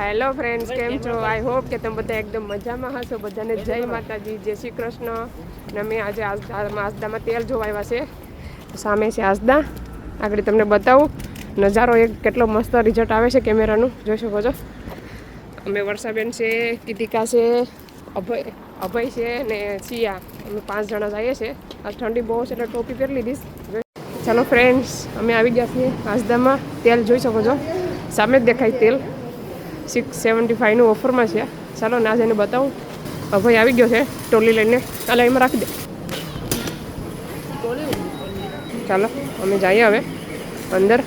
Hello friends, કેમ છો? I hope કે તમે બધા એકદમ મજામાં હશો. બધાને જય માતાજી, જય શ્રી કૃષ્ણ. અને અમે આજે આસદામાં તેલ જોવા આવ્યા છે. સામે છે આસદા, આગળ તમને બતાવું નજારો. એક કેટલો મસ્ત રિઝલ્ટ આવે છે કેમેરાનું, જોઈ શકો છો. અમે વર્ષાબેન છે, કીતિકા છે, અભય છે ને સિયા, અમે 5 જણા જઈએ છીએ. આ ઠંડી બહુ છે એટલે ટોપી પહેરી લીધીશ. ચાલો ફ્રેન્ડ્સ, અમે આવી ગયા છીએ આસદામાં. તેલ જોઈ શકો છો, સામે જ દેખાય તેલ. 675નું ઓફરમાં છે. ચાલો ના જઈને બતાવું. ભાઈ આવી ગયો છે ટોલી લઈને, ચાલો એમાં રાખી દે. ચાલો અમે જઈએ હવે અંદર.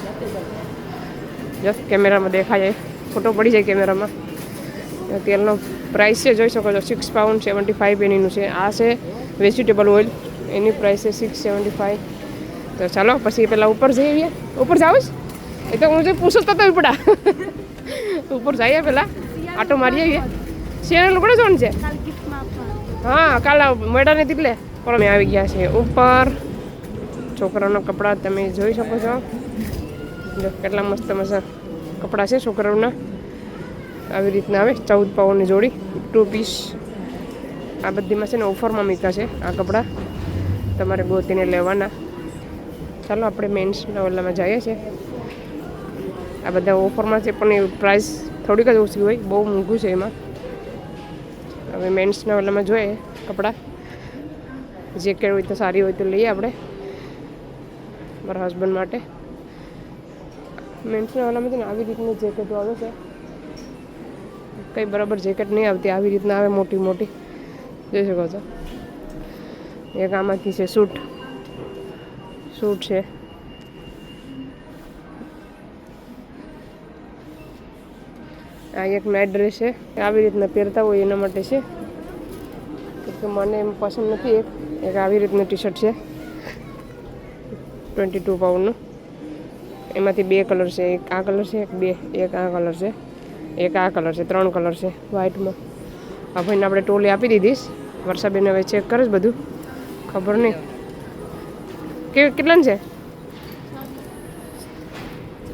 જસ્ટ કેમેરામાં દેખાય, ફોટો પડી જાય કેમેરામાં. તેલનો પ્રાઇસ છે, જોઈ શકો છો, £6.75 એનીનું છે. આ છે વેજીટેબલ ઓઇલ, એની પ્રાઇસ છે 675. તો ચાલો પછી પહેલાં ઉપર જઈએ. ઉપર જાવ જ એ તો હું જે પૂછું તો પડા ઉપર જઈએ, પહેલાં આટો મારી આવીએ. શેર લોકો જોવાનું છે. હા, કાલે મેળા નથી એટલે પણ અમે આવી ગયા છીએ ઉપર. છોકરાઓના કપડાં તમે જોઈ શકો છો. જો કેટલા મસ્ત મસ્ત કપડાં છે છોકરાઓના. આવી રીતના આવે 14 પાઉન્ડની જોડી, 2 પીસ. આ બધીમાં છે ને ઓફરમાં મૂક્યા છે આ કપડાં, તમારે ગોતીને લેવાના. ચાલો આપણે મેન્સના ઓલામાં જઈએ છીએ. આ બધા ઓફરમાં છે પણ એ પ્રાઇસ થોડીક જ ઓછી હોય, બહુ મોંઘું છે એમાં. હવે મેન્સના ઓલામાં જોઈએ કપડાં. જેકેટ હોય તો સારી હોય તો લઈએ આપણે મારા હસબન્ડ માટે. મેન્સના ઓલામાં છે ને આવી રીતની જેકેટો આવે છે. કંઈ બરાબર જેકેટ નહીં આવતી, આવી રીતના આવે મોટી મોટી, જોઈ શકો છો. એક આમાંથી છે સૂટ છે. આ એક નાઇટ ડ્રેસ છે, આવી રીતના પહેરતા હોય એના માટે છે. કે મને એમ પસંદ નથી. એક આવી રીતનું ટી શર્ટ છે 22 પાઉન્ડનું. એમાંથી 2 કલર છે. એક આ કલર છે, એક આ કલર છે, એક આ કલર છે. 3 કલર છે વ્હાઇટમાં. આ ભાઈને આપણે ટોલી આપી દીધીશ. વર્ષાબેન હવે ચેક કરે જ બધું, ખબર નહીં કેટલાનું છે.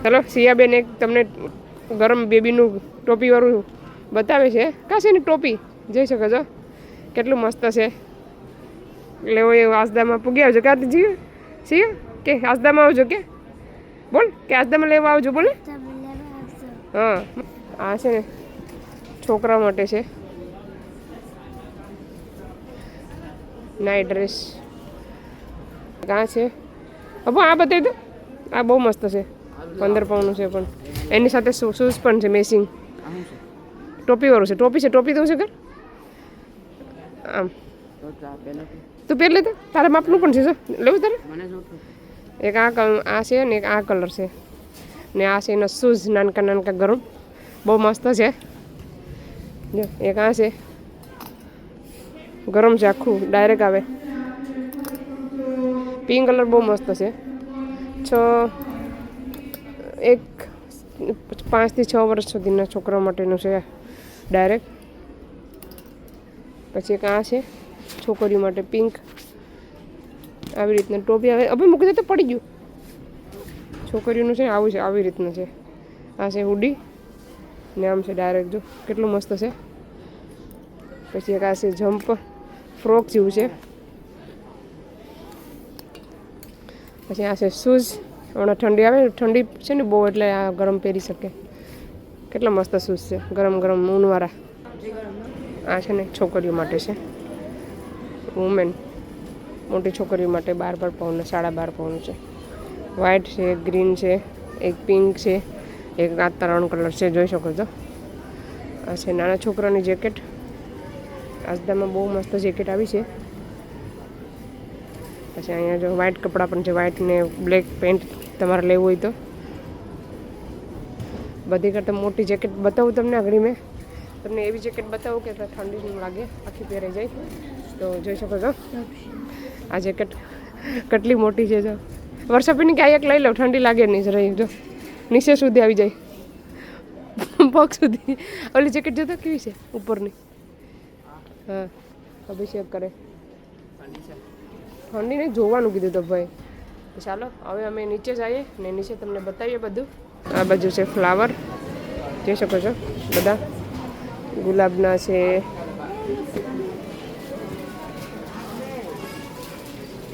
ચાલો સિયાબેન એક તમને ગરમ બેબીનું ટોપીવાળું બતાવે છે. કાં છે એની ટોપી જોઈ શકો છો, કેટલું મસ્ત છે. લેવો એ આસદામાં પૂગી આવજો. ક્યાં જીવ સિયા કે આસદામાં આવજો, કે બોલ કે આસદામાં લેવા આવજો, બોલે. હા, આ છે ને છોકરા માટે છે નાઇટ ડ્રેસ. કાં છે હવે આ બતાવી દો. આ બહુ મસ્ત છે, 15 પાઉન્ડનું છે. પણ એની સાથે શૂઝ પણ છે મેસિંગ. ટોપીવાળું છે. ટોપી દઉં છે ઘર આમ. તું પહેર લેતો, તારા માપનું પણ છે. જો લેવું તારે. એક આ છે ને એક આ કલર છે ને આ છે એના શૂઝ નાનકા ગરમ, બહુ મસ્ત છે. જો એક આ છે ગરમ છે, આખું ડાયરેક્ટ આવે. પિંક કલર બહુ મસ્ત છે. 5 થી 6 વર્ષ સુધીના છોકરા માટેનું છે ડાયરેક્ટ. પછી એક આ છે છોકરીઓ માટે પિંક. આવી રીતના ટોપી આવે. હવે મૂકી દે તો પડી ગયું. છોકરીઓનું છે આવું છે, આવી રીતનું છે. આ છે હુડી ને આમ છે ડાયરેક્ટ. જો કેટલું મસ્ત છે. પછી એક આ છે જમ્પ ફ્રોક જેવું છે. પછી આ છે શૂઝ. હમણાં ઠંડી આવે, ઠંડી છે ને બહુ, એટલે આ ગરમ પહેરી શકે. કેટલા મસ્ત શૂઝ છે, ગરમ ઊનવાળા. આ છે ને છોકરીઓ માટે છે, વુમેન, મોટી છોકરીઓ માટે. 12 પાઉન્ડ, 12.5 પાઉન્ડ છે. વ્હાઇટ છે, ગ્રીન છે, એક પિંક છે, એક આ 3 કલર છે, જોઈ શકો છો. આ છે નાના છોકરાની જેકેટ. આસદામાં બહુ મસ્ત જેકેટ આવી છે. પછી અહીંયા જો વ્હાઇટ કપડાં પણ છે, વ્હાઇટ ને બ્લેક પેન્ટ તમારે લેવું હોય તો. બધી કરતાં મોટી જેકેટ બતાવું તમને. આગળ મેં તમને એવી જેકેટ બતાવું કે ઠંડી નહીં લાગે, આખી પહેરાઈ જાય. તો જોઈ શકો છો આ જેકેટ કેટલી મોટી છે. જો વર્ષાપીની ક્યાંય એક લઈ લો, ઠંડી લાગે નહીં રહી. જો નીચે સુધી આવી જાય, પગ સુધી. ઓલી જેકેટ જોતો કેવી છે ઉપરની. હા, અભિષેક કરે. ઠંડી નહીં જોવાનું કીધું તો ભાઈ. ચાલો હવે અમે નીચે જઈએ ને નીચે તમને બતાવીએ બધું. આ બાજુ છે ફ્લાવર, જોઈ શકો છો. બધા ગુલાબના છે,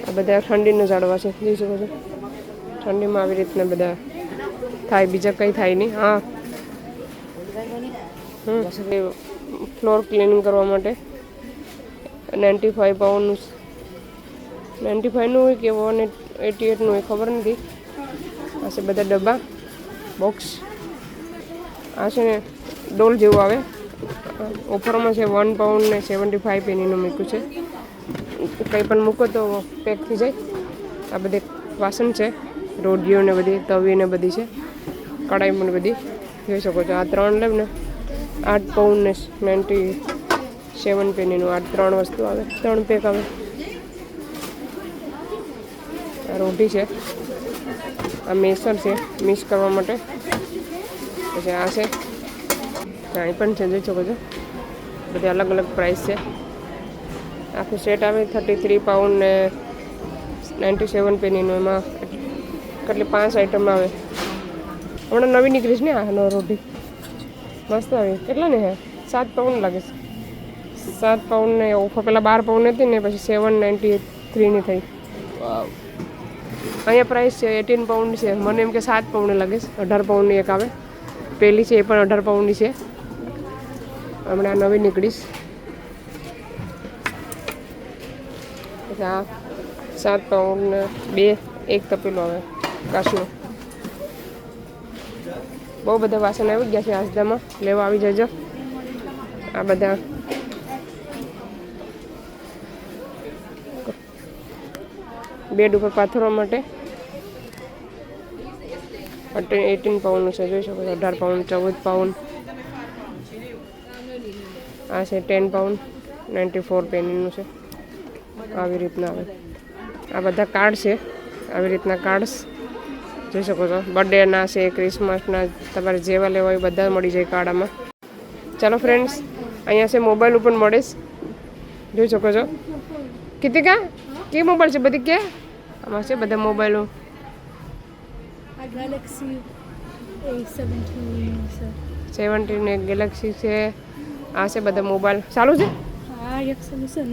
આ બધા ઠંડીના ઝાડવા છે, જોઈ શકો છો. ઠંડીમાં આવી રીતના બધા થાય, બીજા કંઈ થાય નહીં. હા, ફ્લોર ક્લિનિંગ કરવા માટે 95 પાઉન્ડનું, 95નું હોય કે 188નું હોય ખબર નથી. આ છે બધા ડબ્બા, બોક્સ. આ છે ને ડોલ જેવું આવે, ઓફરમાં છે. 1 પાઉન્ડ ને 75 પેનીનું મૂક્યું છે. કંઈ પણ મૂકો તો પેક થઈ જાય. આ બધી વાસણ છે, રોડીઓ ને બધી, તવી ને બધી છે, કઢાઈ પણ બધી જોઈ શકો છો. આ 3 લેવ ને 8 પાઉન્ડ ને 97 પેનીનું, આ 3 વસ્તુ આવે, 3 પેક આવે. આ રોટી છે, આ મેસર છે મિક્સ કરવા માટે. પછી આ છે, અહીં પણ છે, જોઈ શકો છો. બધી અલગ અલગ પ્રાઇસ છે. આખું સેટ આવે 33 પાઉન્ડ ને 97 પેનીનું. એમાં કેટલી 5 આઈટમ આવે. હમણાં નવી નીકળીશ ને આ રોટી, મસ્ત આવી. કેટલા ને હે? 7 પાઉન્ડ લાગે છે. 7 પાઉન્ડ ને ઓફર પહેલાં 12 પાઉન્ડ હતી ને, પછી 793ની થઈ. અહીંયા પ્રાઇસ છે 18 પાઉન્ડ છે. મને એમ કે 7 પાઉન્ડ લાગે છે. 18 પાઉન્ડની એક આવે, પહેલી છે એ પણ 18 પાઉન્ડની છે. હમણાં નવી નીકળીશ. આ 7 પાઉન્ડ ને 2 એક તપેલું આવે કાચનું. બહુ બધા વાસણ આવી ગયા છે આસદામાં, લેવા આવી જજો. આ બધા બેડ ઉપર પાથરવા માટે 18 પાઉન્ડનું છે, જોઈ શકો છો. 18 પાઉન્ડ, 14 પાઉન્ડ. આ છે 10 પાઉન્ડ 94 પેનીનું છે. આવી રીતના આવે. આ બધા કાર્ડ છે, આવી રીતના કાર્ડ્સ જોઈ શકો છો. બર્થડેના છે, ક્રિસમસના, તમારે જેવા લેવા હોય બધા મળી જાય કાર્ડમાં. ચાલો ફ્રેન્ડ્સ, અહીંયા છે મોબાઈલ ઉપર મળે છે, જોઈ શકો છો. કિતી કા કે મોબાઈલ છે બધી? કે આમાં છે બધા મોબાઈલો. ગેલેક્સી A17 એક ગેલેક્સી છે. આ છે બધા મોબાઈલ. ચાલુ છે?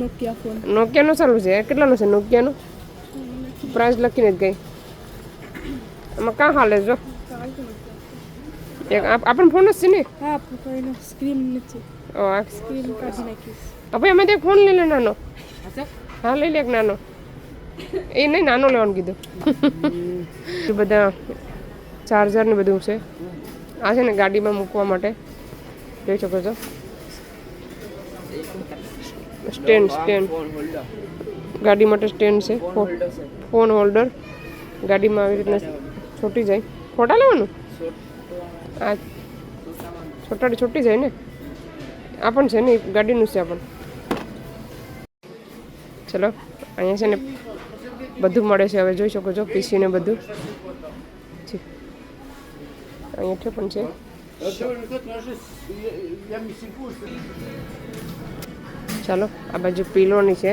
Nokia phone. નોકિયાનું ચાલુ છે. કેટલાનું છે નોકિયાનું? પ્રાઇસ લખીને જ ગઈ. આમાં કાં હાલે જો એક આપણને ફોન જ છે ને? હા, સ્ક્રીન નથી. સ્ક્રીન કાઢી નાખીશ. હવે અમે તે ફોન લઈ લે નાનો. હા, લઈ લે એક નાનો. એ નહીં, નાનો લેવાનું કીધું. બધા ચાર્જર ને બધું છે. આ છે ને ગાડીમાં મૂકવા માટે, જોઈ શકો છો. સ્ટેન્ડ ગાડી માટે સ્ટેન્ડ છે. ફોન હોલ્ડર ગાડીમાં આવી રીતના છોટી જાય. ફોટા લેવાનું? આ છોટી જાય ને. આ પણ છે ને ગાડીનું છે. આ પણ ચલો, અહીંયા છે ને બધું મળે છે. હવે જોઈ શકો છો પીસી ને બધું. અહીંયા પણ છે. ચાલો, આ બાજુ પીલોની છે,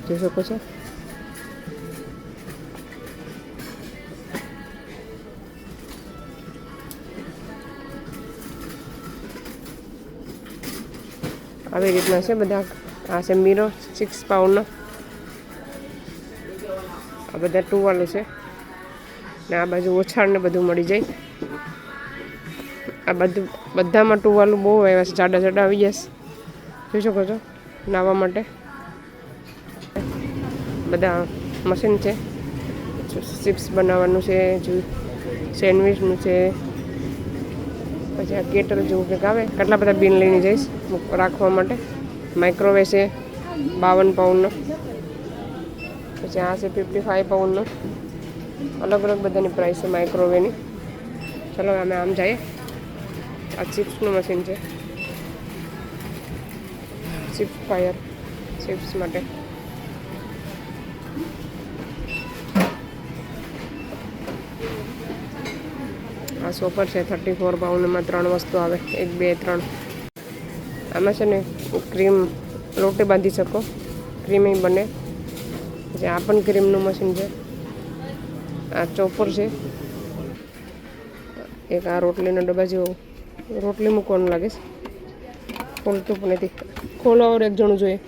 જોઈ શકો છો. આવી રીતના છે બધા. આ છે મીરો 6 પાઉન્ડનો. આ બધા ટુવાલો છે ને આ બાજુ ઓછાળ ને બધું મળી જાય. આ બધું બધામાં ટુવાલું બહુ આવ્યા છે, જાડા આવી જશે, જોઈ શકો છો. નાહવા માટે બધા મશીન છે. ચિપ્સ બનાવવાનું છે, સેન્ડવિચનું છે. પછી આ કેટલ જેવું કંઈક આવે. કેટલા બધા બિન લઈને જઈશ રાખવા માટે. માઇક્રોવેવ છે 52 પાઉન્ડનો. પછી આ છે 55 પાઉન્ડનો. અલગ અલગ બધાની પ્રાઇસ છે માઇક્રોવેવની. ચલો અમે આમ જઈએ. આ ચિપ્સનું મશીન છે, ચિપ્સ ફાયર, ચિપ્સ માટે. આ સોપર છે 34 પાઉન્ડમાં. 3 વસ્તુ આવે, 1 2 3. આમાં છે ને ક્રીમ રોટી બાંધી શકો, ક્રીમી બને. પછી આ પણ ક્રીમનું મશીન છે. આ ચોપર છે. એક આ રોટલીનો ડબ્બા જેવો રોટલી મૂકવાનું લાગે છે. ખોલતું પણ નથી. ખોલવા એક જણું જોઈએ.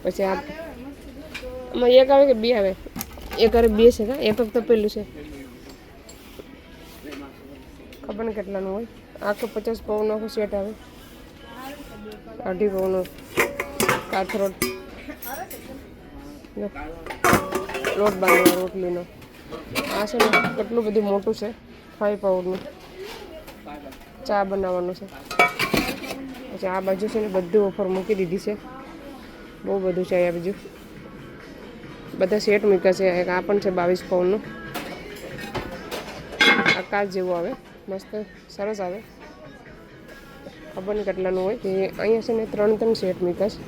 પછી આમાં એક આવે કે બે આવે? એક આવે બે છે. એક તો પેલું છે ખબર ને કેટલાનું હોય. આખો 50 પાઉન્ડનો આખો સેટ આવે. 2.5 પાઉન્ડનો કાથરોટ. લોટ બાંધવાનો રોટલીનો. આ છે ને કેટલું બધું મોટું છે. 5 પાઉન્ડનું. ચા બનાવવાનું છે. પછી આ બાજુ છે ને બધું ઓફર મૂકી દીધી છે. બહુ બધું છે આ બાજુ. બધા સેટ મૂક્યા છે. એક આ પણ છે 22 પાઉન્ડનું. આ કાચ જેવું આવે. મસ્ત સરસ આવે. ખબર નહીં કેટલાનું હોય. અહીંયા છે ને 3 સેટ મૂક્યા છે.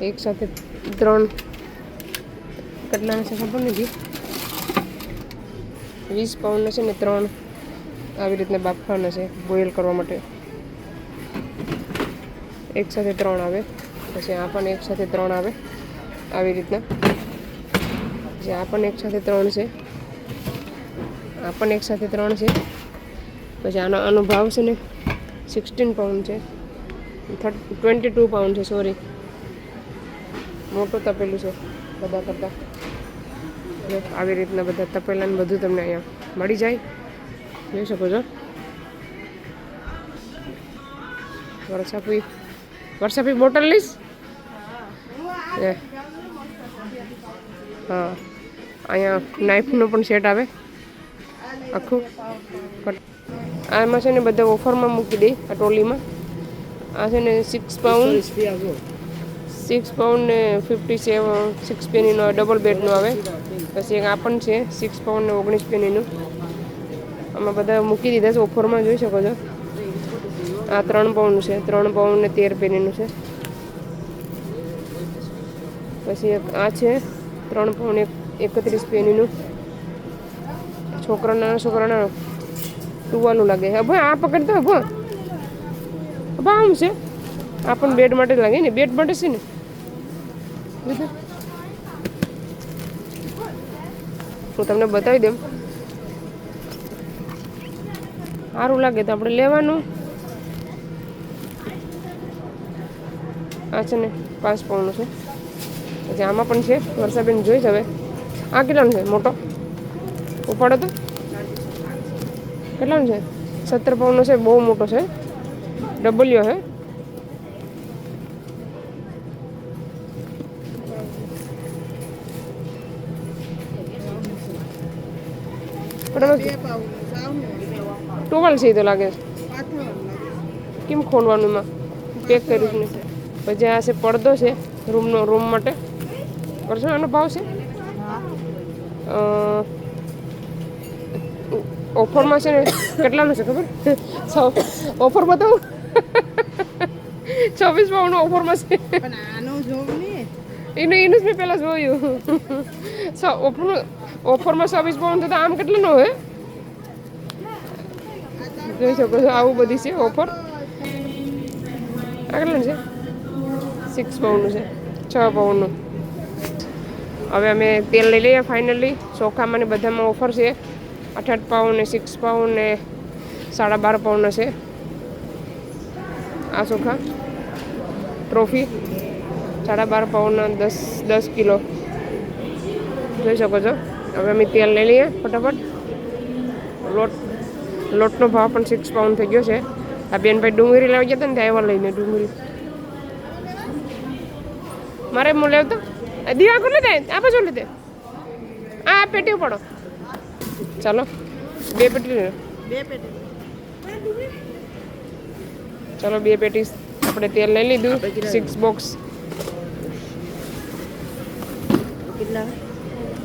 એક સાથે 3 કેટલાના છે ખબર નથી. 20 પાઉન્ડના છે ને 3 આવી રીતના બાફવાના છે બોઇલ કરવા માટે. એક સાથે 3 આવે. પછી આ પણ એક સાથે 3 આવે આવી રીતના. પછી આ પણ એક સાથે 3 છે. આ પણ એક સાથે 3 છે. પછી આનો ભાવ છે ને 16 પાઉન્ડ છે. 22 પાઉન્ડ છે સોરી. મોટું તપેલું છે બધા કરતાં. આવી રીતના બધા તપેલાને બધું તમને અહીંયા મળી જાય. જોઈ શકો છો. વરસાપી બોટલ લઈશ. હા અહીંયા નાઇફનો પણ સેટ આવે આખું. આમાં છે ને બધા ઓફરમાં મૂકી દઈ આ ટ્રોલીમાં. આ છે ને 6 પાઉન્ડ 6 પાઉન્ડ ને 6 પેનીનો ડબલ બેડનું આવે. પછી એક આ પણ છે 6 પાઉન્ડ ને 19 પેનીનું. આમાં બધા મૂકી દીધા છે ઓફરમાં. જોઈ શકો છો. આ 3 પાઉન્ડ છે. 3 પાઉન્ડ ને 13 પેનીનું છે. પછી એક આ છે 3 પાઉન્ડ 31 પેનીનું. નાના છોકરાના ટુવાલું લાગે. હવે આ પકડતો હવે આમ છે. આ પણ બેડ માટે લાગે ને. બેડ માટે છે ને. હું તમને બતાવી દઉં. સારું લાગે તો આપણે લેવાનું. આ છે ને 5 પાઉન્ડનું છે. પછી આમાં પણ છે. વર્ષાબેન જોઈશ હવે. આ કેટલાનું છે? મોટો ઉપાડો તો કેટલાનું છે? 17 પાઉન્ડનો છે. બહુ મોટો છે. ડબલ્યો છે. ટોવલ છે તો લાગે છે. કેમ ખોલવાનું એમાં? પેક કર્યું ને. પછી આ છે પડદો છે રૂમ માટે. કરશો આનો ભાવ છે ઓફરમાં છે ને કેટલાનું છે ખબર? ઓફર બતાવું. 26 પાઉન્ડનો ઓફરમાં છે. એનું જ મેં પહેલાં જોયું. ઓફરમાં 26 પાઉન્ડ તો આમ કેટલાનો હોય? જોઈ શકો છો. આવું બધી છે ઓફર. આ કેટલાનું છે? 6 પાઉન્ડનું છે. 6 પાઉન્ડનું. હવે અમે તેલ લઈ લઈએ ફાઇનલી. ચોખામાં ને બધામાં ઓફર છે. 8 પાઉન્ડ ને 6 પાઉન્ડ ને 12.5 પાઉન્ડના છે આ ચોખા. Trophy 12.5 પાઉન્ડના 10 kilo. જોઈ શકો છો. હવે અમે તેલ લઈ લઈએ ફટાફટ. લોટનો ભાવ પણ 6 પાઉન્ડ થઈ ગયો છે. આ બેનભાઈ ડુંગળી લાવી ગયા હતા ને ત્યાં એવા લઈને ડુંગળી મારે હું લેવ તો દીવા ખોલે દે. આ બાજુ લીધે આ પેટી પડો. ચાલો 2 પેટી. ચાલો 2 પેટી આપણે તેલ લઈ લીધું. 6 બોક્સ.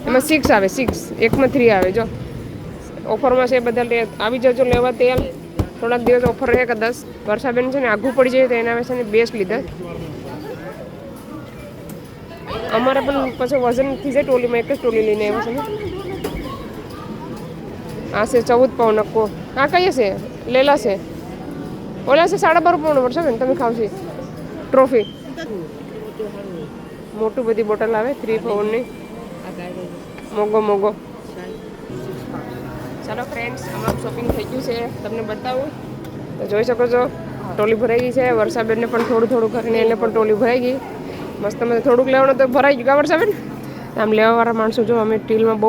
એમાં 6 આવે. 6 એકમાં 3 આવે. જો ઓફરમાં છે બધા આવી જજો લેવા તેલ. થોડાક દિવસ ઓફર રહે કદાચ. વર્ષાબેન છે ને આઘું પડી જાય તો એના છે ને બેસ્ટ લીધા. અમારે પણ પછી વજન થઈ જાય ટોલીમાં. એક જ ટોલી લઈને આવ્યા છે ને. આ છે 14 પાઉન્ડ નક્કો. આ કઈ છે? લેલા છે. ઓલા છે 12.5 પાઉન્ડ. વર્ષાબેન તમે ખાવશી ટ્રોફી. મોટું બધી બોટલ આવે 3 પાઉન્ડની. મોગો ચાલો ફ્રેન્ડ્સ, અમારું શોપિંગ થઈ ગયું છે, તમને બતાવું તો જોઈ શકો છો. ટ્રોલી ભરાઈ ગઈ છે. વર્ષાબેનને પણ થોડું થોડું કરીને એને પણ ટ્રોલી ભરાઈ ગઈ. મસ્ત મને થોડુંક લેવાનું તો ભરાઈ ગયું. કા વર્ષાબેન? આમ લેવાવાળા માણસો જો અમે ટીલમાં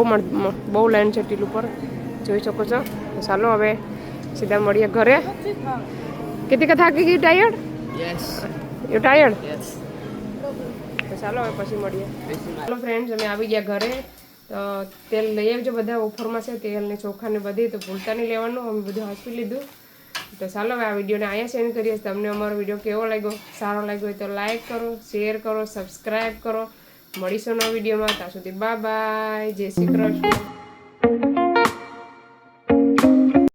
બહુ લાઈન છે ટીલ ઉપર, જોઈ શકો છો. ચાલો હવે સીધા મળીએ ઘરે. કેટલી કે થાકી ગઈ? ટાયર્ડ? You tired? તો ચાલો હવે પછી મળીએ. ચાલો ફ્રેન્ડ્સ, અમે આવી ગયા ઘરે. તો તેલ લઈ આવજો, બધા ઓફરમાં છે તેલ ને ચોખા ને બધી, તો ભૂલતા નહીં લેવાનું. અમે બધું હાંસવી લીધું. તો ચાલો હવે આ વિડીયોને અહીંયા સેન્ડ કરીએ. તમને અમારો વિડીયો કેવો લાગ્યો, સારો લાગ્યો હોય તો લાઈક કરો, શેર કરો, સબસ્ક્રાઈબ કરો. મળીશું નવા વિડીયોમાં. ત્યાં સુધી બાય બાય, જય શ્રી કૃષ્ણ.